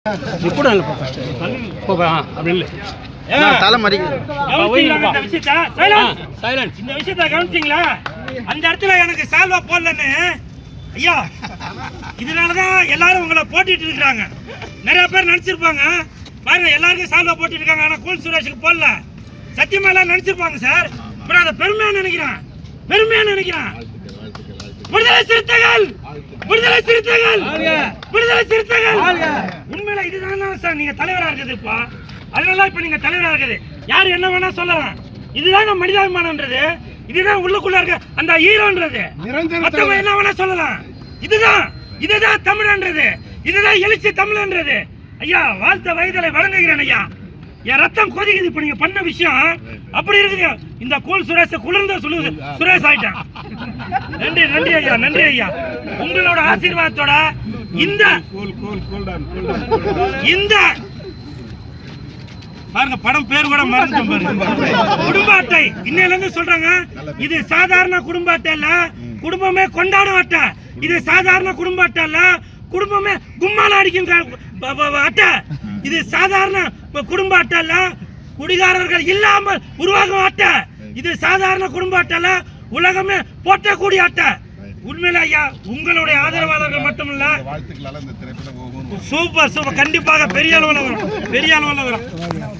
ఇప్పుడు தலை மறிக்குது. இந்த விஷயத்தை கவனிச்சிங்களா? அந்த இடத்துல எனக்கு சால்வா போடலன்னு ஐயா, இதனாலதான் எல்லாரும் உங்களை போட்டிட்டு இருக்கிறாங்க. நிறைய பேர் நினைச்சிருப்பாங்க பாருங்க, எல்லாருக்கும் சால்வா போட்டிட்டு இருக்காங்க. ஆனா கூல் சுரேஷுக்கு போடல. சத்தியமா எல்லாம் நினைச்சிருப்பாங்க சார். அப்புறம் அதை பெருமையா நினைக்கிறேன். விடுதலை சிறுத்தைகள், விடுதலை சிறுத்தைகள், விடுதலை சிறுத்தைகள். உண்மையில இதுதான் சார் நீங்க தலைவரா இருக்குது. இப்போ அதனால இப்ப நீங்க தலைவரா இருக்குது. யாரு என்ன வேணா சொல்லலாம். இதுதான் மனிதாபிமானம்ன்றது. இதுதான் உள்ளுக்குள்ள இருக்க அந்த ஹீரோன்றது. மத்தவங்க என்ன வேணா சொல்லலாம். இதுதான் தமிழன்றது. இதுதான் எழுச்சி தமிழன்றது. ஐயா, வாழ்த்த வயதலை வழங்குகிறேன் ஐயா. என் ரத்தம் கொதிக்குது. இப்ப நீங்க பண்ண விஷயம் அப்படி இருக்குது. இந்த கூல் சுரேஷ் குளிர்ந்த சுரேஷ் ஆயிட்டான். நன்றி நன்றி ஐயா, நன்றி ஐயா. உங்களோட ஆசீர்வாதத்தோட இந்த பாருங்க, படம் பேர் கூட மறந்துட்டோம் பாருங்க. குடும்ப அட்டை இன்னையில இருந்து சொல்றாங்க. இது சாதாரண குடும்ப அட்டை இல்ல, குடும்பமே கொண்டாடும் அட்டை. இது சாதாரண குடும்ப அட்டை இல்ல, குடும்பமே கும்மால அடிக்கும் அட்டை. இது சாதாரண குடும்ப அட்டை இல்ல, குடிகாரர்கள் இல்லாமல் உருவாகும் அட்டை. இது சாதாரண குடும்ப அட்டை இல்ல, உலகமே போற்றக்கூடிய அட்டை. உண்மையில ஐயா, உங்களுடைய ஆதரவாளர்கள் மட்டுமல்ல, சூப்பர் கண்டிப்பாக பெரிய அளவில் வரும்.